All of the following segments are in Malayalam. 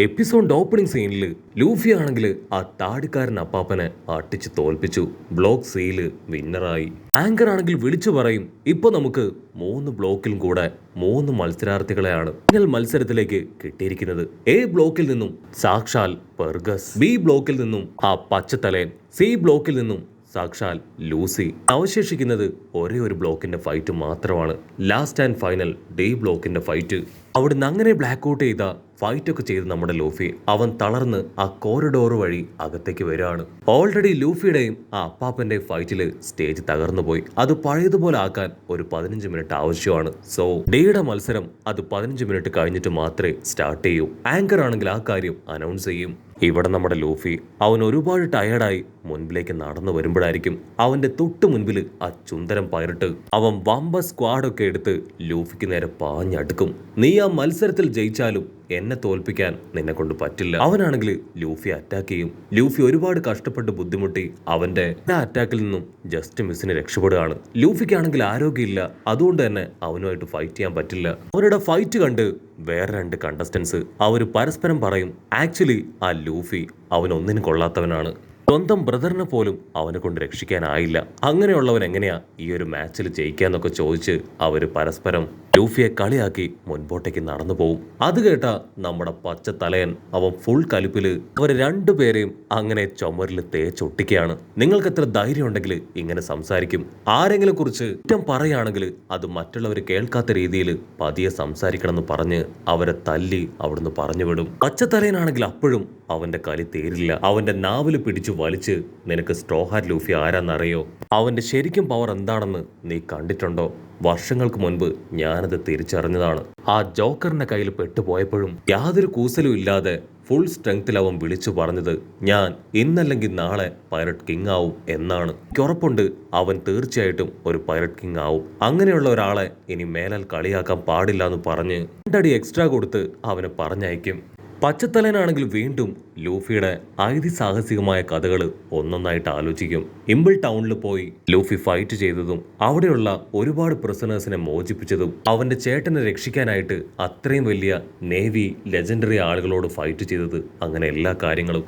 എപ്പിസോഡ് ഓപ്പണിംഗ് സീനിൽ ലൂഫി ആണെങ്കിൽ ആ താടിക്കാരൻ അപ്പാപ്പനെ അട്ടിച്ച് തോൽപ്പിച്ചു. ബ്ലോക്ക് സിയില് വിന്നറായി. ആങ്കർ ആണെങ്കിൽ വിളിച്ചു പറയും, ഇപ്പൊ നമുക്ക് 3 ബ്ലോക്കിലും കൂടെ 3 മത്സരാർത്ഥികളെയാണ് ഫൈനൽ മത്സരത്തിലേക്ക് കിട്ടിയിരിക്കുന്നത്. എ ബ്ലോക്കിൽ നിന്നും സാക്ഷാൽ പെർഗസ്, ബി ബ്ലോക്കിൽ നിന്നും ആ പച്ചത്തലയൻ, സി ബ്ലോക്കിൽ നിന്നും സാക്ഷാൽ ലൂസി. അവശേഷിക്കുന്നത് ഒരേ ഒരു ബ്ലോക്കിന്റെ ഫൈറ്റ് മാത്രമാണ്. ലാസ്റ്റ് ആൻഡ് ഫൈനൽ ഡി ബ്ലോക്കിന്റെ ഫൈറ്റ്. അവിടുന്ന് അങ്ങനെ ബ്ലാക്ക് ഔട്ട് ചെയ്ത ഫൈറ്റ് ഒക്കെ ചെയ്ത് നമ്മുടെ ലൂഫി അവൻ തളർന്ന് ആ കോറിഡോർ വഴി അകത്തേക്ക് വരികയാണ്. ഓൾറെഡി ലൂഫിയുടെയും ആ അപ്പാപ്പന്റെയും ഫൈറ്റില് സ്റ്റേജ് തകർന്നു പോയി. അത് പഴയതുപോലെ ആക്കാൻ ഒരു 15 മിനിറ്റ് ആവശ്യമാണ്. സോ ഡിയുടെ മത്സരം അത് 15 മിനിറ്റ് കഴിഞ്ഞിട്ട് മാത്രമേ സ്റ്റാർട്ട് ചെയ്യൂ. ആങ്കർ ആണെങ്കിൽ ആ കാര്യം അനൗൺസ് ചെയ്യും. ഇവിടെ നമ്മുടെ ലൂഫി അവൻ ഒരുപാട് ടയർഡായി മുൻപിലേക്ക് നടന്നു വരുമ്പോഴായിരിക്കും അവന്റെ തൊട്ട് മുൻപിൽ ആ ചുന്ദരം പൈറട്ട് അവൻ വമ്പ സ്ക്വാഡൊക്കെ എടുത്ത് ലൂഫിക്ക് നേരെ പാഞ്ഞടുക്കും. നീ ആ മത്സരത്തിൽ ജയിച്ചാലും എന്നെ തോൽപ്പിക്കാൻ നിന്നെ കൊണ്ട് പറ്റില്ല. അവനാണെങ്കിൽ ലൂഫി അറ്റാക്ക് ചെയ്യും. ലൂഫി ഒരുപാട് കഷ്ടപ്പെട്ട് ബുദ്ധിമുട്ടി അവന്റെ അറ്റാക്കിൽ നിന്നും ജസ്റ്റ് മിസ്സിന് രക്ഷപ്പെടുകയാണ്. ലൂഫിക്കാണെങ്കിൽ ആരോഗ്യമില്ല, അതുകൊണ്ട് തന്നെ അവനുമായിട്ട് ഫൈറ്റ് ചെയ്യാൻ പറ്റില്ല. അവരുടെ ഫൈറ്റ് കണ്ട് വേറെ 2 കണ്ടസ്റ്റൻസ് അവർ പരസ്പരം പറയും, ആക്ച്വലി ആ ലൂഫി അവനൊന്നിനും കൊള്ളാത്തവനാണ്, സ്വന്തം ബ്രദറിനെ പോലും അവനെ കൊണ്ട് രക്ഷിക്കാനായില്ല, അങ്ങനെയുള്ളവൻ എങ്ങനെയാ ഈ ഒരു മാച്ചിൽ ജയിക്കാന്നൊക്കെ ചോദിച്ച് അവര് പരസ്പരം ലൂഫിയെ കളിയാക്കി മുൻപോട്ടേക്ക് നടന്നു പോകും. അത് കേട്ട നമ്മുടെ പച്ച തലയൻ അവൻ ഫുൾ കലിപ്പില് അവര് 2 പേരെയും അങ്ങനെ ചുമരിൽ തേച്ചൊട്ടിക്കുകയാണ്. നിങ്ങൾക്ക് എത്ര ധൈര്യം ഉണ്ടെങ്കിൽ ഇങ്ങനെ സംസാരിക്കും? ആരെങ്കിലും കുറിച്ച് കുറ്റം പറയുകയാണെങ്കിൽ അത് മറ്റുള്ളവർ കേൾക്കാത്ത രീതിയിൽ പതിയെ സംസാരിക്കണം എന്ന് പറഞ്ഞ് അവരെ തല്ലി അവിടുന്ന് പറഞ്ഞു വിടും. പച്ചത്തലയനാണെങ്കിൽ അപ്പോഴും അവന്റെ കളി തീരില്ല. അവന്റെ നാവില് പിടിച്ചു വലിച്ച്, നിനക്ക് സ്ട്രോ ഹാറ്റ് ലൂഫി ആരാന്നറിയോ? അവന്റെ ശരിക്കും പവർ എന്താണെന്ന് നീ കണ്ടിട്ടുണ്ടോ? വർഷങ്ങൾക്ക് മുൻപ് ഞാനത് തിരിച്ചറിഞ്ഞതാണ്. ആ ജോക്കറിന്റെ കയ്യിൽ പെട്ടുപോയപ്പോഴും യാതൊരു കൂസലും ഇല്ലാതെ ഫുൾ സ്ട്രെങ്ത്തിൽ അവൻ വിളിച്ചു പറഞ്ഞത്, ഞാൻ ഇന്നല്ലെങ്കിൽ നാളെ പൈററ്റ് കിങ് ആവും എന്നാണ്. എനിക്ക് ഉറപ്പുണ്ട് അവൻ തീർച്ചയായിട്ടും ഒരു പൈററ്റ് കിങ് ആവും. അങ്ങനെയുള്ള ഒരാളെ ഇനി മേലാൽ കളിയാക്കാൻ പാടില്ല എന്ന് പറഞ്ഞ് 2 അടി എക്സ്ട്രാ കൊടുത്ത് അവനെ പറഞ്ഞയക്കും. പച്ചത്തലനാണെങ്കിൽ വീണ്ടും ലൂഫിയുടെ അതിസാഹസികമായ കഥകൾ ഒന്നൊന്നായിട്ട് ആലോചിക്കും. ഇമ്പിൾ ടൗണിൽ പോയി ലൂഫി ഫൈറ്റ് ചെയ്തതും അവിടെയുള്ള ഒരുപാട് പ്രിസണേഴ്സിനെ മോചിപ്പിച്ചതും അവന്റെ ചേട്ടനെ രക്ഷിക്കാനായിട്ട് അത്രയും വലിയ നേവി ലെജൻഡറി ആളുകളോട് ഫൈറ്റ് ചെയ്തത്, അങ്ങനെ എല്ലാ കാര്യങ്ങളും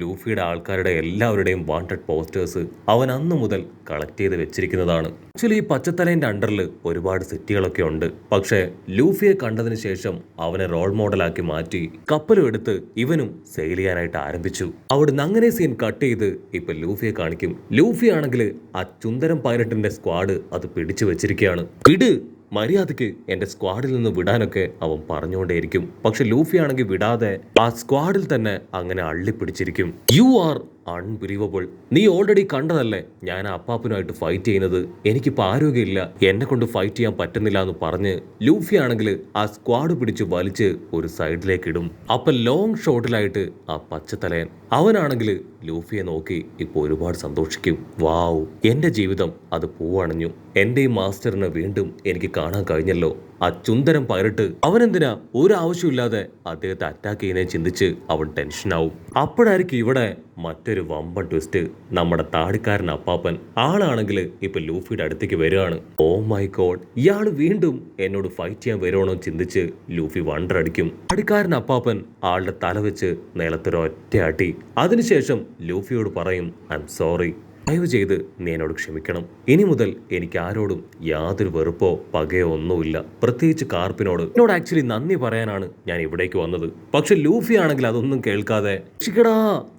ലൂഫിയുടെ ആൾക്കാരുടെ എല്ലാവരുടെയും വാണ്ടഡ് പോസ്റ്റേഴ്സ് അവൻ അന്ന് മുതൽ കളക്ട് ചെയ്ത് വെച്ചിരിക്കുന്നതാണ്. ആക്ച്വലി ഈ പച്ചത്തലേന്റെ അണ്ടറിൽ ഒരുപാട് സിറ്റികളൊക്കെ ഉണ്ട്. പക്ഷേ ലൂഫിയെ കണ്ടതിന് ശേഷം അവനെ റോൾ മോഡലാക്കി മാറ്റി കപ്പലും എടുത്ത് ഇവനും സെയിൽ ചെയ്യാനായിട്ട് ആരംഭിച്ചു. അവിടുന്ന് അങ്ങനെ സീൻ കട്ട് ചെയ്ത് ഇപ്പൊ ലൂഫിയെ കാണിക്കും. ലൂഫി ആണെങ്കിൽ ആ ചുന്ദരം പൈലറ്റിന്റെ സ്ക്വാഡ് അത് പിടിച്ചു വെച്ചിരിക്കുകയാണ്. വിട്, മര്യാദയ്ക്ക് എന്റെ സ്ക്വാഡിൽ നിന്ന് വിടാനൊക്കെ അവൻ പറഞ്ഞുകൊണ്ടേയിരിക്കും. പക്ഷെ ലൂഫി ആണെങ്കിൽ വിടാതെ ആ സ്ക്വാഡിൽ തന്നെ അങ്ങനെ അള്ളിപ്പിടിച്ചിരിക്കും. You are unbelievable. നീ ഓൾറെഡി കണ്ടതല്ലേ ഞാൻ ആ അപ്പാപ്പനുമായിട്ട് ഫൈറ്റ് ചെയ്യുന്നത്. എനിക്കിപ്പോൾ ആരോഗ്യമില്ല, എന്നെ കൊണ്ട് ഫൈറ്റ് ചെയ്യാൻ പറ്റുന്നില്ല എന്ന് പറഞ്ഞ് ലൂഫി ആണെങ്കിൽ ആ സ്ക്വാഡ് പിടിച്ച് വലിച്ച് ഒരു സൈഡിലേക്ക് ഇടും. അപ്പൊ ലോങ് ഷോട്ടിലായിട്ട് ആ പച്ചത്തലയൻ അവനാണെങ്കിൽ ലൂഫിയെ നോക്കി ഇപ്പോൾ ഒരുപാട് സന്തോഷിക്കും. വാവ്, എന്റെ ജീവിതം അത് പൂവണഞ്ഞു. എന്റെ ഈ മാസ്റ്ററിനെ വീണ്ടും എനിക്ക് കാണാൻ കഴിഞ്ഞല്ലോ. ആ ചുന്ദരം പൈറട്ട് അവനെന്തിനാ ഒരു ആവശ്യമില്ലാതെ അദ്ദേഹത്തെ അറ്റാക്ക് ചെയ്യുന്നതിനെ ചിന്തിച്ച് അവൻ ടെൻഷനാവും. അപ്പോഴായിരിക്കും ഇവിടെ മറ്റൊരു വമ്പൻ ട്വിസ്റ്റ്. നമ്മുടെ താടിക്കാരൻ അപ്പാപ്പൻ ആളാണെങ്കിൽ ഇപ്പൊ ലൂഫിയുടെ അടുത്തേക്ക് വരികയാണ്. ഓ മൈ ഗോഡ്, ഇയാൾ വീണ്ടും എന്നോട് ഫൈറ്റ് ചെയ്യാൻ വരുവാണോ ചിന്തിച്ച് ലൂഫി വണ്ടർ അടിക്കും. താടിക്കാരൻ അപ്പാപ്പൻ ആളുടെ തല വെച്ച് നിലത്തൊരൊറ്റ അടി. അതിനുശേഷം ലൂഫിയോട് പറയും, ഐ എം സോറി, ദയവ് ചെയ്ത് നീ എന്നോട് ക്ഷമിക്കണം. ഇനി മുതൽ എനിക്ക് ആരോടും യാതൊരു വെറുപ്പോ പകയോ ഒന്നുമില്ല, പ്രത്യേകിച്ച് കാർപ്പിനോട്. എന്നോട് ആക്ച്വലി നന്ദി പറയാനാണ് ഞാൻ ഇവിടേക്ക് വന്നത്. പക്ഷെ ലൂഫി ആണെങ്കിൽ അതൊന്നും കേൾക്കാതെ രക്ഷിക്കടാ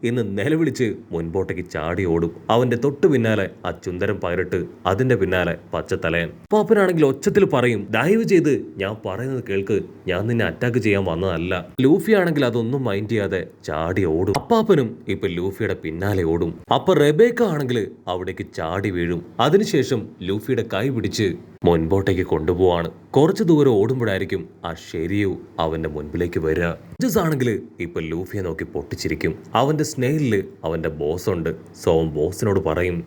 എന്ന് നിലവിളിച്ച് മുൻപോട്ടേക്ക് ചാടി ഓടും. അവന്റെ തൊട്ടു പിന്നാലെ ആ ചുന്ദരം പൈറട്ട്, അതിന്റെ പിന്നാലെ പച്ചത്തലയൻ. അപ്പാപ്പനാണെങ്കിൽ ഒച്ചത്തിൽ പറയും, ദയവ് ചെയ്ത് ഞാൻ പറയുന്നത് കേൾക്ക്, ഞാൻ നിന്നെ അറ്റാക്ക് ചെയ്യാൻ വന്നതല്ല. ലൂഫി ആണെങ്കിൽ അതൊന്നും മൈൻഡ് ചെയ്യാതെ ചാടി ഓടും. അപ്പാപ്പനും ഇപ്പൊ ലൂഫിയുടെ പിന്നാലെ ഓടും. അപ്പൊ റെബേക്ക ആണെങ്കിൽ അവിടേക്ക് ചാടി വീഴും. അതിനുശേഷം ലൂഫിയുടെ കൈ പിടിച്ച് മുൻപോട്ടേക്ക് കൊണ്ടുപോവാണ്. കുറച്ചു ദൂരം ഓടുമ്പോഴായിരിക്കും ആ ഷെരിയു അവന്റെ മുൻപിലേക്ക് വരിക. ജസ് ആണെങ്കിൽ ഇപ്പൊ ലൂഫിയെ നോക്കി പൊട്ടിച്ചിരിക്കും. അവന്റെ സ്നെയിലില് അവന്റെ ബോസ് ഉണ്ട്. സോ അവൻ ബോസിനോട് പറയും,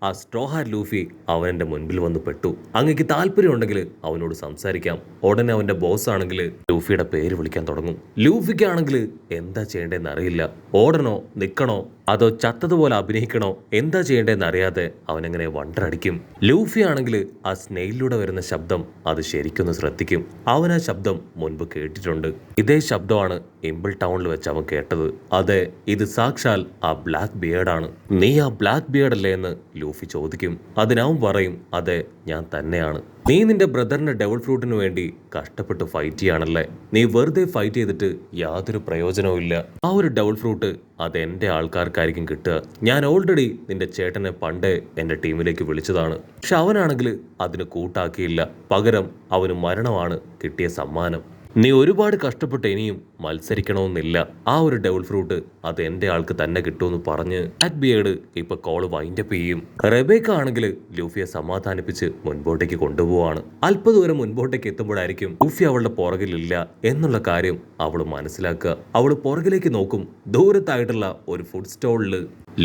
ആ സ്ട്രോ ഹാറ്റ് ലൂഫി അവന്റെ മുൻപിൽ വന്ന് പെട്ടു, അങ്ങേക്ക് താല്പര്യം ഉണ്ടെങ്കിൽ അവനോട് സംസാരിക്കാം. ഉടനെ അവന്റെ ബോസ് ആണെങ്കിൽ ലൂഫിയുടെ പേര് വിളിക്കാൻ തുടങ്ങും. ലൂഫിക്കാണെങ്കിൽ എന്താ ചെയ്യേണ്ടതെന്ന് അറിയില്ല. ഓടണോ, നിക്കണോ, അതോ ചത്തതുപോലെ അഭിനയിക്കണോ, എന്താ ചെയ്യേണ്ടതെന്ന് അറിയാതെ അവനെങ്ങനെ വണ്ടറടിക്കും. ലൂഫി ആണെങ്കിൽ ആ സ്നെയിലിലൂടെ വരുന്ന ശബ്ദം അത് ശരിക്കൊന്ന് ശ്രദ്ധിക്കും. അവൻ ആ ശബ്ദം മുൻപ് കേട്ടിട്ടുണ്ട്. ഇതേ ശബ്ദമാണ് ഇമ്പിൾ ടൗണിൽ വെച്ച് അവൻ കേട്ടത്. അതെ, ഇത് സാക്ഷാൽ ആ ബ്ലാക്ക് ബിയേർഡാണ്. നീ ആ ബ്ലാക്ക് ബിയേർഡ് അല്ലേ എന്ന് ലൂഫി ചോദിക്കും. അതിനവൻ പറയും, അതെ ഞാൻ തന്നെയാണ്. നീ നിന്റെ ബ്രദറിന്റെ ഡെവൽ ഫ്രൂട്ടിന് വേണ്ടി കഷ്ടപ്പെട്ട് ഫൈറ്റ് ചെയ്യാണല്ലേ. നീ വെറുതെ ഫൈറ്റ് ചെയ്തിട്ട് യാതൊരു പ്രയോജനവും ഇല്ല. ആ ഒരു ഡെവൽ ഫ്രൂട്ട് അത് എൻ്റെ ആൾക്കാർക്കായിരിക്കും കിട്ടുക. ഞാൻ ഓൾറെഡി നിന്റെ ചേട്ടനെ പണ്ടേ എൻ്റെ ടീമിലേക്ക് വിളിച്ചതാണ്. പക്ഷെ അവനാണെങ്കിൽ അതിന് കൂട്ടാക്കിയില്ല. പകരം അവന് മരണമാണ് കിട്ടിയ സമ്മാനം. നീ ഒരുപാട് കഷ്ടപ്പെട്ട് ഇനിയും മത്സരിക്കണമെന്നില്ല. ആ ഒരു ഡെവൽ ഫ്രൂട്ട് അത് എൻ്റെ ആൾക്ക് തന്നെ കിട്ടുമെന്ന് പറഞ്ഞ് ബ്ലാക്ക് ബിയേർഡ് ഇപ്പൊ കോള് വൈൻഡപ്പ് ചെയ്യും. റെബേക്ക ആണെങ്കിൽ ലൂഫിയെ സമാധാനിപ്പിച്ച് മുൻപോട്ടേക്ക് കൊണ്ടുപോവാണ്. അല്പദൂരം മുൻപോട്ടേക്ക് എത്തുമ്പോഴായിരിക്കും ലൂഫി അവളുടെ പുറകിലില്ല എന്നുള്ള കാര്യം അവൾ മനസ്സിലാക്കുക. അവൾ പുറകിലേക്ക് നോക്കും. ദൂരത്തായിട്ടുള്ള ഒരു ഫുഡ് സ്റ്റോളിൽ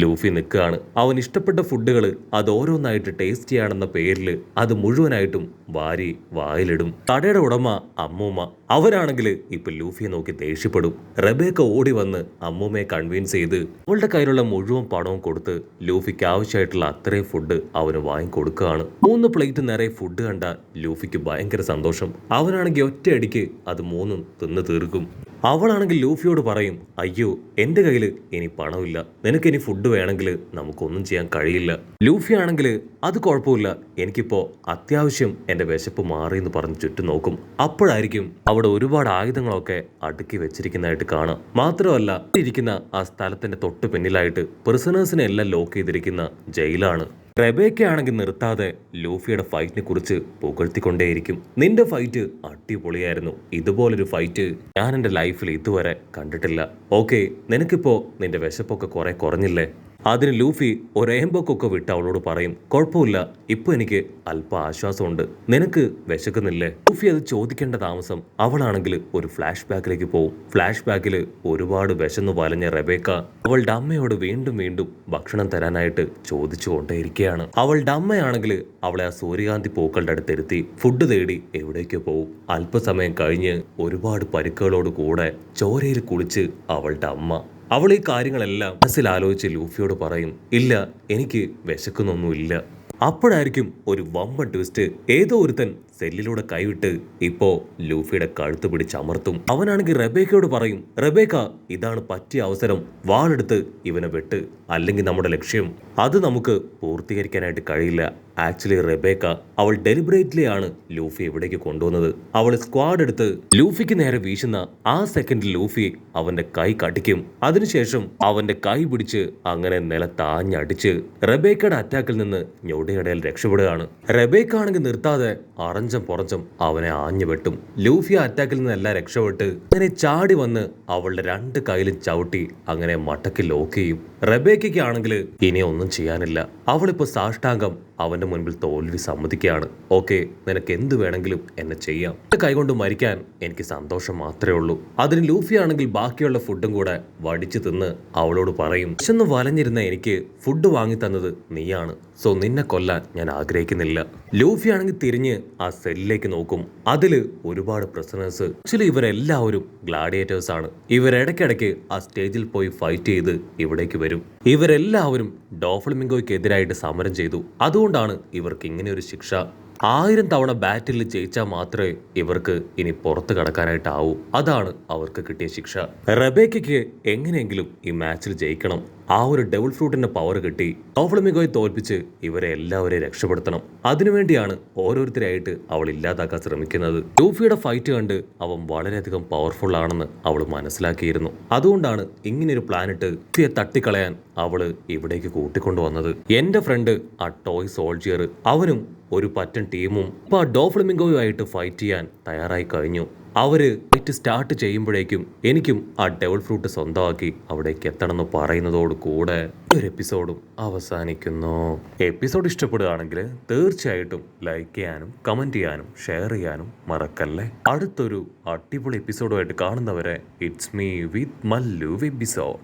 ലൂഫി നിൽക്കുകയാണ്. അവൻ ഇഷ്ടപ്പെട്ട ഫുഡുകൾ അത് ഓരോന്നായിട്ട് ടേസ്റ്റ് ചെയ്യാണെന്ന പേരിൽ അത് മുഴുവനായിട്ടും വാരി വായിലിടും. കടയുടെ ഉടമ അമ്മൂമ്മ അവരാണെങ്കിൽ ഇപ്പൊ ലൂഫിയെ നോക്കി ദേഷ്യപ്പെടും. റെബേക്ക ഓടി വന്ന് അമ്മൂമ്മയെ കൺവിൻസ് ചെയ്ത് അവളുടെ കയ്യിലുള്ള മുഴുവൻ പണവും കൊടുത്ത് ലൂഫിക്ക് ആവശ്യമായിട്ടുള്ള അത്രയും ഫുഡ് അവന് വാങ്ങിക്കൊടുക്കുകയാണ്. 3 പ്ലേറ്റ് നിറയെ ഫുഡ് കണ്ട ലൂഫിക്ക് ഭയങ്കര സന്തോഷം. അവനാണെങ്കിൽ ഒറ്റയടിക്ക് അത് 3 തിന്ന് തീർക്കും. അവളാണെങ്കിൽ ലൂഫിയോട് പറയും, അയ്യോ എൻ്റെ കയ്യിൽ ഇനി പണമില്ല, നിനക്ക് ഇനി ഫുഡ് വേണമെങ്കിൽ നമുക്കൊന്നും ചെയ്യാൻ കഴിയില്ല. ലൂഫി ആണെങ്കിൽ അത് കുഴപ്പമില്ല, എനിക്കിപ്പോ അത്യാവശ്യം എൻ്റെ വിശപ്പ് മാറിയെന്ന് പറഞ്ഞ് ചുറ്റും നോക്കും. അപ്പോഴായിരിക്കും അവിടെ ഒരുപാട് ആയുധങ്ങളൊക്കെ അടുക്കി വെച്ചിരിക്കുന്നതായിട്ട് കാണാം. മാത്രമല്ല ഇരിക്കുന്ന ആ സ്ഥലത്തിന്റെ തൊട്ട് പിന്നിലായിട്ട് പ്രിസണേഴ്സിനെ എല്ലാം ലോക്ക് ചെയ്തിരിക്കുന്ന ജയിലാണ്. റെബേക്ക ആണെങ്കിൽ നിർത്താതെ ലൂഫിയുടെ ഫൈറ്റിനെ കുറിച്ച് പുകഴ്ത്തിക്കൊണ്ടേയിരിക്കും. നിന്റെ ഫൈറ്റ് അടിപൊളിയായിരുന്നു, ഇതുപോലൊരു ഫൈറ്റ് ഞാൻ എൻ്റെ ലൈഫിൽ ഇതുവരെ കണ്ടിട്ടില്ല. ഓക്കെ, നിനക്കിപ്പോ നിന്റെ വിശപ്പൊക്കെ കുറെ കുറഞ്ഞില്ലേ? അതിന് ലൂഫി ഒരേമ്പൊക്കൊക്കെ വിട്ട് അവളോട് പറയും, കുഴപ്പമില്ല, ഇപ്പൊ എനിക്ക് അല്പം ആശ്വാസമുണ്ട്, നിനക്ക് വിശക്കുന്നില്ലേ? ലൂഫി അത് ചോദിക്കേണ്ട താമസം അവളാണെങ്കിൽ ഒരു ഫ്ലാഷ് ബാക്കിലേക്ക് പോകും. ഫ്ലാഷ് ബാക്കിൽ ഒരുപാട് വിശന്നു വലഞ്ഞ റെബേക്ക അവളുടെ അമ്മയോട് വീണ്ടും വീണ്ടും ഭക്ഷണം തരാനായിട്ട് ചോദിച്ചു കൊണ്ടേയിരിക്കുകയാണ്. അവളുടെ അമ്മയാണെങ്കിൽ അവളെ ആ സൂര്യകാന്തി പൂക്കളുടെ അടുത്തിരുത്തി ഫുഡ് തേടി എവിടേക്കോ പോവും. അല്പസമയം കഴിഞ്ഞ് ഒരുപാട് പരിക്കുകളോട് കൂടെ ചോരയിൽ കുളിച്ച് അവളുടെ അമ്മ അവൾ ഈ കാര്യങ്ങളെല്ലാം മനസ്സിൽ ആലോചിച്ച് ലൂഫിയോട് പറയും, ഇല്ല എനിക്ക് വിശക്കുന്നൊന്നുമില്ല. അപ്പോഴായിരിക്കും ഒരു വമ്പൻ ട്വിസ്റ്റ്. ഏതോ ഒരുത്തൻ സെല്ലിലൂടെ കൈവിട്ട് ഇപ്പോ ലൂഫിയുടെ കഴുത്ത് പിടിച്ചമർത്തും. അവനാണെങ്കിൽ റെബേക്കയോട് പറയും, റെബേക്ക ഇതാണ് പറ്റിയ അവസരം, വാളെടുത്ത് ഇവനെ വെട്ട്, അല്ലെങ്കിൽ നമ്മുടെ ലക്ഷ്യം അത് നമുക്ക് പൂർത്തീകരിക്കാനായിട്ട് കഴിയില്ല. ആക്ച്വലി റെബേക്ക അവൾ ഡെലിബറേറ്റ്ലി ആണ് ലൂഫി ഇവിടേക്ക് കൊണ്ടുവന്നത്. അവൾ സ്ക്വാഡ് എടുത്ത് ലൂഫിക്ക് നേരെ വീശുന്ന ആ സെക്കൻഡിൽ ലൂഫി അവന്റെ കൈ കടിക്കും. അതിനുശേഷം അവന്റെ കൈ പിടിച്ച് അങ്ങനെ നിലത്താഞ്ഞടിച്ച് റെബേക്കയുടെ അറ്റാക്കിൽ നിന്ന് ഞൊടിയിടയിൽ രക്ഷപ്പെടുകയാണ്. റെബേക്ക ആണെങ്കിൽ നിർത്താതെ അറഞ്ചം പുറഞ്ചം അവനെ ആഞ്ഞു വെട്ടും. ലൂഫി അറ്റാക്കിൽ നിന്നെല്ലാം രക്ഷപ്പെട്ട് അങ്ങനെ ചാടി വന്ന് അവളുടെ 2 കൈയിലും ചവിട്ടി അങ്ങനെ മടക്കി ലോക്ക് ചെയ്യും. റെബേക്കയ്ക്ക് ആണെങ്കിൽ ഇനി ഒന്നും ചെയ്യാനില്ല. അവളിപ്പോ സാഷ്ടാംഗം അവന്റെ മുൻപിൽ തോൽവി സമ്മതിക്കുകയാണ്. ഓക്കെ, നിനക്ക് എന്ത് വേണമെങ്കിലും എന്നെ ചെയ്യാം, എന്റെ കൈകൊണ്ട് മരിക്കാൻ എനിക്ക് സന്തോഷം മാത്രമേ ഉള്ളൂ. അതിന് ലൂഫി ആണെങ്കിൽ ബാക്കിയുള്ള ഫുഡും കൂടെ വടിച്ചു തിന്ന് അവളോട് പറയും, വിശന്ന് വലഞ്ഞിരുന്ന എനിക്ക് ഫുഡ് വാങ്ങി തന്നത് നീയാണ്, സോ നിന്നെ കൊല്ലാൻ ഞാൻ ആഗ്രഹിക്കുന്നില്ല. ലൂഫി ആണെങ്കിൽ തിരിഞ്ഞ് ആ സെല്ലിലേക്ക് നോക്കും. അതില് ഒരുപാട് പ്രിസണേഴ്സ്. ആക്ച്വലി ഇവരെല്ലാവരും ഗ്ലാഡിയേറ്റേഴ്സ് ആണ്. ഇവരിടയ്ക്കിടയ്ക്ക് ആ സ്റ്റേജിൽ പോയി ഫൈറ്റ് ചെയ്ത് ഇവിടേക്ക് വരും. ഇവരെല്ലാവരും ഡോഫ്ലമിംഗോയ്ക്കെതിരായിട്ട് സമരം ചെയ്തു. അതുകൊണ്ടാണ് ഇവർക്ക് ഇങ്ങനെ ഒരു ശിക്ഷ. 1000 തവണ ബാറ്റിൽ ജയിച്ചാൽ മാത്രമേ ഇവർക്ക് ഇനി പുറത്ത് കടക്കാനായിട്ടാവൂ. അതാണ് അവർക്ക് കിട്ടിയ ശിക്ഷ. റെബേക്കയ്ക്ക് എങ്ങനെയെങ്കിലും ഈ മാച്ചിൽ ജയിക്കണം. ആ ഒരു ഡെവൽ ഫ്രൂട്ടിന്റെ പവർ കിട്ടി ഡോഫ്ലമിംഗോയെ തോൽപ്പിച്ച് ഇവരെ എല്ലാവരെയും രക്ഷപ്പെടുത്തണം. അതിനുവേണ്ടിയാണ് ഓരോരുത്തരായിട്ട് അവൾ ഇല്ലാതാക്കാൻ ശ്രമിക്കുന്നത്. ലൂഫിയുടെ ഫൈറ്റ് കണ്ട് അവൻ വളരെയധികം പവർഫുൾ ആണെന്ന് അവൾ മനസ്സിലാക്കിയിരുന്നു. അതുകൊണ്ടാണ് ഇങ്ങനെയൊരു പ്ലാനിട്ട് ലൂഫിയെ തട്ടിക്കളയാൻ അവള് ഇവിടേക്ക് കൂട്ടിക്കൊണ്ടുവന്നത്. എന്റെ ഫ്രണ്ട് ആ ടോയ് സോൾജിയർ, അവനും ഒരു പറ്റൻ ടീമും ഇപ്പൊ ആ ഡോഫ്ലമിംഗോയുമായിട്ട് ഫൈറ്റ് ചെയ്യാൻ തയ്യാറായി കഴിഞ്ഞു. അവര് ഫൈറ്റ് സ്റ്റാർട്ട് ചെയ്യുമ്പോഴേക്കും എനിക്കും ആ ഡെവൽ ഫ്രൂട്ട് സ്വന്തമാക്കി അവിടേക്ക് എത്തണമെന്ന് പറയുന്നതോട് കൂടെ ഒരു എപ്പിസോഡും അവസാനിക്കുന്നു. എപ്പിസോഡ് ഇഷ്ടപ്പെടുകയാണെങ്കിൽ തീർച്ചയായിട്ടും ലൈക്ക് ചെയ്യാനും കമന്റ് ചെയ്യാനും ഷെയർ ചെയ്യാനും മറക്കല്ലേ. അടുത്തൊരു അടിപൊളി എപ്പിസോഡുമായിട്ട് കാണുന്നവരെ it's me with Mallu episode.